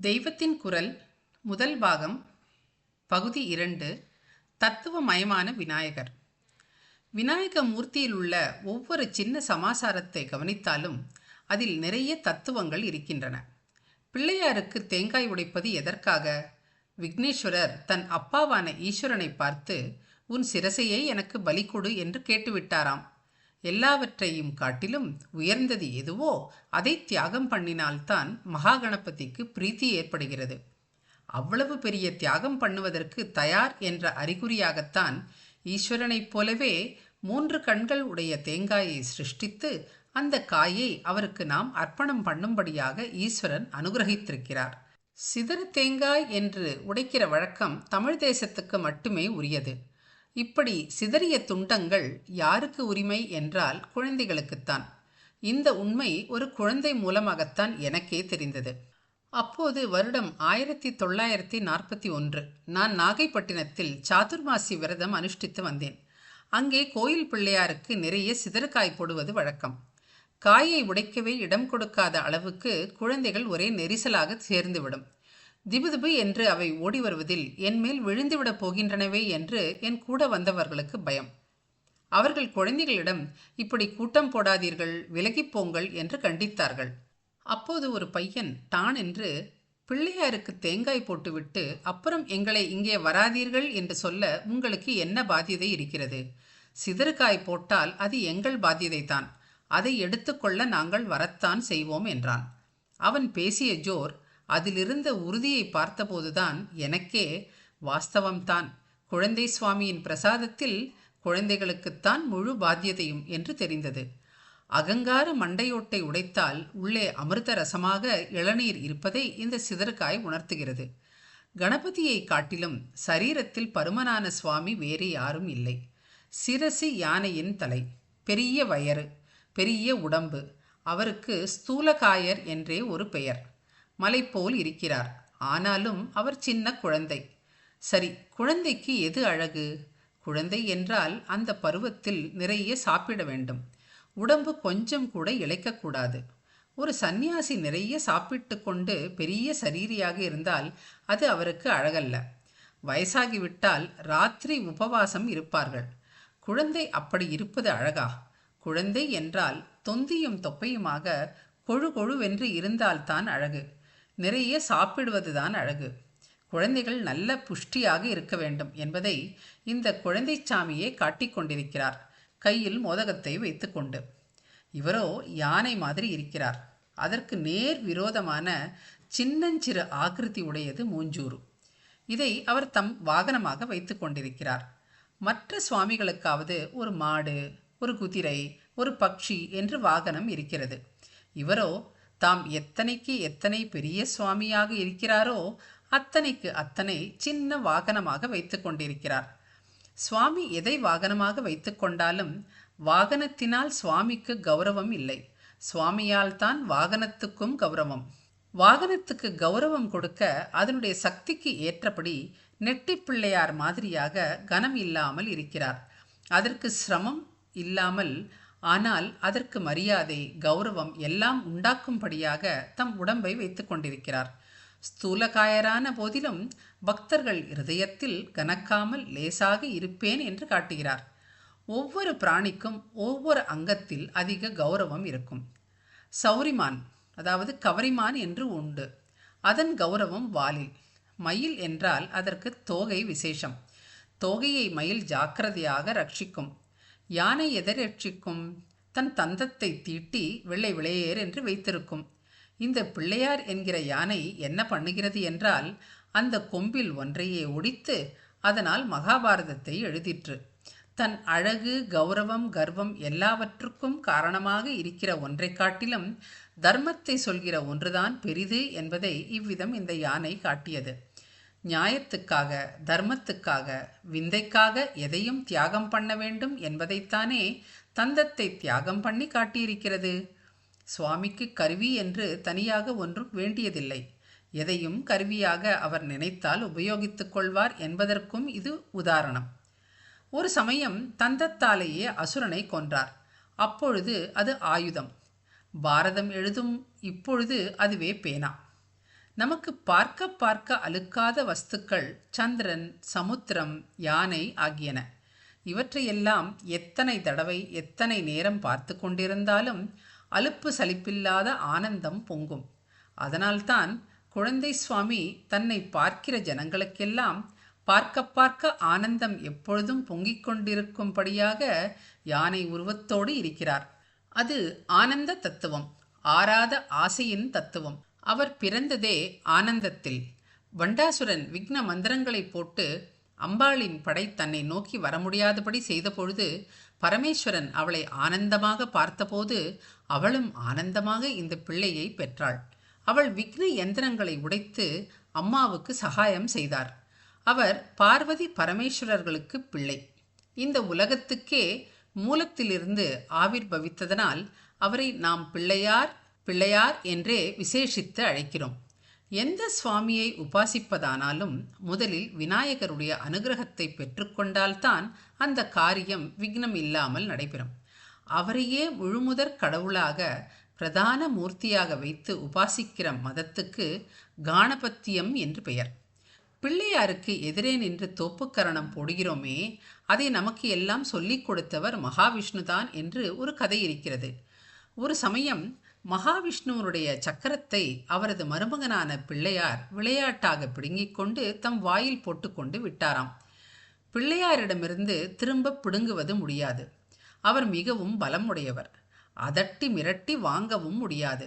தெய்வத்தின் குரல் முதல் பாகம் பகுதி 2. தத்துவமயமான விநாயகர். விநாயக மூர்த்தியில் உள்ள ஒவ்வொரு சின்ன சமாசாரத்தை கவனித்தாலும் அதில் நிறைய தத்துவங்கள் இருக்கின்றன. பிள்ளையாருக்கு தேங்காய் உடைப்பது எதற்காக? விக்னேஸ்வரர் தன் அப்பாவான ஈஸ்வரனை பார்த்து, உன் சிரசையை எனக்கு பலி கொடு என்று கேட்டுவிட்டாராம். எல்லாவற்றையும் காட்டிலும் உயர்ந்தது எதுவோ அதை தியாகம் பண்ணினால்தான் மகாகணபதிக்கு பிரீத்தி ஏற்படுகிறது. அவ்வளவு பெரிய தியாகம் பண்ணுவதற்கு தயார் என்ற அறிகுறியாகத்தான் ஈஸ்வரனைப் போலவே 3 கண்கள் உடைய தேங்காயை சிருஷ்டித்து அந்த காயை அவருக்கு நாம் அர்ப்பணம் பண்ணும்படியாக ஈஸ்வரன் அனுகிரகித்திருக்கிறார். சிதற தேங்காய் என்று உடைக்கிற வழக்கம் தமிழ் தேசத்துக்கு மட்டுமே உரியது. இப்படி சிதறிய துண்டங்கள் யாருக்கு உரிமை என்றால் குழந்தைகளுக்குத்தான். இந்த உண்மை ஒரு குழந்தை மூலமாகத்தான் எனக்கே தெரிந்தது. அப்போது வருடம் 1941. நான் நாகைப்பட்டினத்தில் சாதுர்மாசி விரதம் அனுஷ்டித்து வந்தேன். அங்கே கோயில் பிள்ளையாருக்கு நிறைய சிதறுகாய் போடுவது வழக்கம். காயை உடைக்கவே இடம் கொடுக்காத அளவுக்கு குழந்தைகள் ஒரே நெரிசலாக சேர்ந்துவிடும். திபுதிபு என்று அவை ஓடி வருவதில் என் மேல் விழுந்துவிடப் போகின்றனவே என்று என் கூட வந்தவர்களுக்கு பயம். அவர்கள் குழந்தைகளிடம், இப்படி கூட்டம் போடாதீர்கள், விலகிப் போங்கள் என்று கண்டித்தார்கள். அப்போது ஒரு பையன் டான் என்று, பிள்ளையாருக்கு தேங்காய் போட்டுவிட்டு அப்புறம் எங்களை இங்கே வராதீர்கள் என்று சொல்ல உங்களுக்கு என்ன பாத்தியதை இருக்கிறது? சிதறுகாய் போட்டால் அது எங்கள் பாத்தியதைத்தான். அதை எடுத்துக்கொள்ள நாங்கள் வரத்தான் செய்வோம் என்றான். அவன் பேசிய ஜோர், அதிலிருந்த உறுதியை பார்த்தபோதுதான் எனக்கே வாஸ்தவம்தான், குழந்தை சுவாமியின் பிரசாதத்தில் குழந்தைகளுக்குத்தான் முழு பாத்தியதையும் என்று தெரிந்தது. அகங்கார மண்டையோட்டை உடைத்தால் உள்ளே அமிர்த ரசமாக இளநீர் இருப்பதை இந்த சிதறுகாய் உணர்த்துகிறது. கணபதியை காட்டிலும் சரீரத்தில் பருமனான சுவாமி வேறு யாரும் இல்லை. சிரசி யானையின் தலை, பெரிய வயறு, பெரிய உடம்பு. அவருக்கு ஸ்தூலகாயர் என்றே ஒரு பெயர். மலை போல் இருக்கிறார். ஆனாலும் அவர் சின்ன குழந்தை. சரி, குழந்தைக்கு எது அழகு? குழந்தை என்றால் அந்த பருவத்தில் நிறைய சாப்பிட வேண்டும். உடம்பு கொஞ்சம் கூட இளைக்கக்கூடாது. ஒரு சந்நியாசி நிறைய சாப்பிட்டு கொண்டு பெரிய சரீரியாக இருந்தால் அது அவருக்கு அழகல்ல. வயசாகிவிட்டால் ராத்திரி உபவாசம் இருப்பார்கள். குழந்தை அப்படி இருப்பது அழகா? குழந்தை என்றால் தொந்தியும் தொப்பையுமாக கொழு கொழுவென்று இருந்தால்தான் அழகு. நிறைய சாப்பிடுவதுதான் அழகு. குழந்தைகள் நல்ல புஷ்டியாக இருக்க வேண்டும் என்பதை இந்த குழந்தை சாமியே காட்டிக்கொண்டிருக்கிறார், கையில் மோதகத்தை வைத்துக்கொண்டு. இவரோ யானை மாதிரி இருக்கிறார். அதற்கு நேர் விரோதமான சின்னஞ்சிறு ஆக்கிருதி உடையது மூஞ்சூறு. இதை அவர் தம் வாகனமாக வைத்து கொண்டிருக்கிறார். மற்ற சுவாமிகளுக்காவது ஒரு மாடு, ஒரு குதிரை, ஒரு பக்ஷி என்று வாகனம் இருக்கிறது. இவரோ தாம் எத்தனைக்கு எத்தனை பெரிய சுவாமியாக இருக்கிறாரோ அத்தனைக்கு அத்தனை சின்ன வாகனமாக வைத்து கொண்டிருக்கிறார். சுவாமி எதை வாகனமாக வைத்து கொண்டாலும் வாகனத்தினால் சுவாமிக்கு கௌரவம் இல்லை. சுவாமியால் தான் வாகனத்துக்கும் கௌரவம். வாகனத்துக்கு கௌரவம் கொடுக்க அதனுடைய சக்திக்கு ஏற்றபடி நெட்டி பிள்ளையார் மாதிரியாக கனம் இல்லாமல் இருக்கிறார். அதற்கு சிரமம் இல்லாமல், ஆனால் அதற்கு மரியாதை, கௌரவம் எல்லாம் உண்டாக்கும்படியாக தம் உடம்பை வைத்து கொண்டிருக்கிறார். ஸ்தூலகாயரான போதிலும் பக்தர்கள் இருதயத்தில் கனக்காமல் லேசாக இருப்பேன் என்று காட்டுகிறார். ஒவ்வொரு பிராணிக்கும் ஒவ்வொரு அங்கத்தில் அதிக கௌரவம் இருக்கும். சௌரிமான், அதாவது கவரிமான் என்று உண்டு. அதன் கௌரவம் வாலில். மயில் என்றால் அதற்கு தோகை விசேஷம். தோகையை மயில் ஜாக்கிரதையாக ரட்சிக்கும். யானை எதை ரட்சிக்கும்? தன் தந்தத்தை தீட்டி வெள்ளை விளையேர் என்று வைத்திருக்கும். இந்த பிள்ளையார் என்கிற யானை என்ன பண்ணுகிறது என்றால், அந்த கொம்பில் ஒன்றையே ஒடித்து அதனால் மகாபாரதத்தை எழுதிற்று. தன் அழகு, கௌரவம், கர்வம் எல்லாவற்றுக்கும் காரணமாக இருக்கிற ஒன்றை காட்டிலும் தர்மத்தை சொல்கிற ஒன்றுதான் பெரிது என்பதை இவ்விதம் இந்த யானை காட்டியது. நியாயத்துக்காக, தர்மத்துக்காக, விந்தைக்காக எதையும் தியாகம் பண்ண வேண்டும் என்பதைத்தானே தந்தத்தை தியாகம் பண்ணி காட்டியிருக்கிறது. சுவாமிக்கு கருவி என்று தனியாக ஒன்றும் வேண்டியதில்லை. எதையும் கருவியாக அவர் நினைத்தால் உபயோகித்துக் கொள்வார் என்பதற்கும் இது உதாரணம். ஒரு சமயம் தந்தத்தாலேயே அசுரனை கொன்றார். அப்பொழுது அது ஆயுதம். பாரதம் எழுதும் இப்பொழுது அதுவே பேனா. நமக்கு பார்க்க பார்க்க அலுக்காத வஸ்துக்கள் சந்திரன், சமுத்திரம், யானை ஆகியன. இவற்றையெல்லாம் எத்தனை தடவை எத்தனை நேரம் பார்த்து கொண்டிருந்தாலும் அலுப்பு சலிப்பில்லாத ஆனந்தம் பொங்கும். அதனால்தான் குழந்தை சுவாமி தன்னை பார்க்கிற ஜனங்களுக்கெல்லாம் பார்க்க பார்க்க ஆனந்தம் எப்பொழுதும் பொங்கிக் கொண்டிருக்கும்படியாக யானை உருவத்தோடு இருக்கிறார். அது ஆனந்த தத்துவம், ஆறாத ஆசையின் தத்துவம். அவர் பிறந்ததே ஆனந்தத்தில். வண்டாசுரன் விக்ன மந்திரங்களை போட்டு அம்பாளின் படை தன்னை நோக்கி வர முடியாதபடி செய்தபொழுது பரமேஸ்வரன் அவளை ஆனந்தமாக பார்த்தபோது அவளும் ஆனந்தமாக இந்த பிள்ளையை பெற்றாள். அவள் விக்ன யந்திரங்களை உடைத்து அம்மாவுக்கு சகாயம் செய்தார். அவர் பார்வதி பரமேஸ்வரர்களுக்கு பிள்ளை. இந்த உலகத்துக்கே மூலத்திலிருந்து ஆவிர்பவித்ததனால் அவரை நாம் பிள்ளையார் பிள்ளையார் என்றே விசேஷித்து அழைக்கிறோம். எந்த சுவாமியை உபாசிப்பதானாலும் முதலில் விநாயகருடைய அனுகிரகத்தை பெற்றுக்கொண்டால்தான் அந்த காரியம் விக்னம் இல்லாமல் நடைபெறும். அவரையே முழுமுதற் கடவுளாக பிரதான மூர்த்தியாக வைத்து உபாசிக்கிற மதத்துக்கு காணபத்தியம் என்று பெயர். பிள்ளையாருக்கு எதிரே நின்று தோப்புக்கரணம் போடுகிறோமே, அதை நமக்கு எல்லாம் சொல்லிக் கொடுத்தவர் மகாவிஷ்ணுதான் என்று ஒரு கதை இருக்கிறது. ஒரு சமயம் மகாவிஷ்ணுவனுடைய சக்கரத்தை அவரது மருமகனான பிள்ளையார் விளையாட்டாக பிடுங்கிக் கொண்டு தம் வாயில் போட்டுக்கொண்டு விட்டாராம். பிள்ளையாரிடமிருந்து திரும்ப பிடுங்குவது முடியாது. அவர் மிகவும் பலம் உடையவர். அதட்டி மிரட்டி வாங்கவும் முடியாது.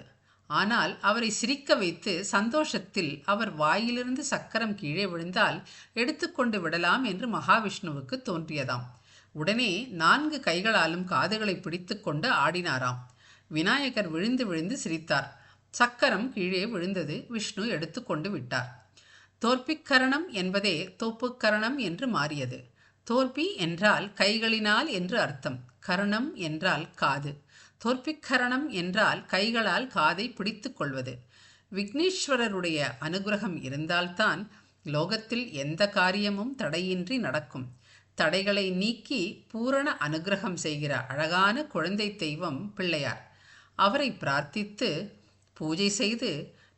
ஆனால் அவரை சிரிக்க வைத்து சந்தோஷத்தில் அவர் வாயிலிருந்து சக்கரம் கீழே விழுந்தால் எடுத்துக்கொண்டு விடலாம் என்று மகாவிஷ்ணுவுக்கு தோன்றியதாம். உடனே 4 கைகளாலும் காதுகளை பிடித்து கொண்டு ஆடினாராம். விநாயகர் விழுந்து விழுந்து சிரித்தார். சக்கரம் கீழே விழுந்தது. விஷ்ணு எடுத்து கொண்டு விட்டார். தோற்பிக்கரணம் என்பதே தோப்புக்கரணம் என்று மாறியது. தோற்பி என்றால் கைகளினால் என்று அர்த்தம். கரணம் என்றால் காது. தோற்பிக்கரணம் என்றால் கைகளால் காதை பிடித்து கொள்வது. விக்னேஸ்வரருடைய அனுகிரகம் இருந்தால்தான் லோகத்தில் எந்த காரியமும் தடையின்றி நடக்கும். தடைகளை நீக்கி பூரண அனுகிரகம் செய்கிற அழகான குழந்தை தெய்வம் பிள்ளையார். அவரை பிரார்த்தித்து பூஜை செய்து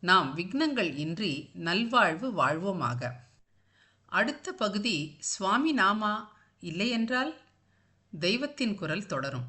நாம் விக்னங்கள் இன்றி நல்வாழ்வு வாழ்வோமாக. அடுத்த பகுதி சுவாமி நாமா இல்லையென்றால் தெய்வத்தின் குரல் தொடரும்.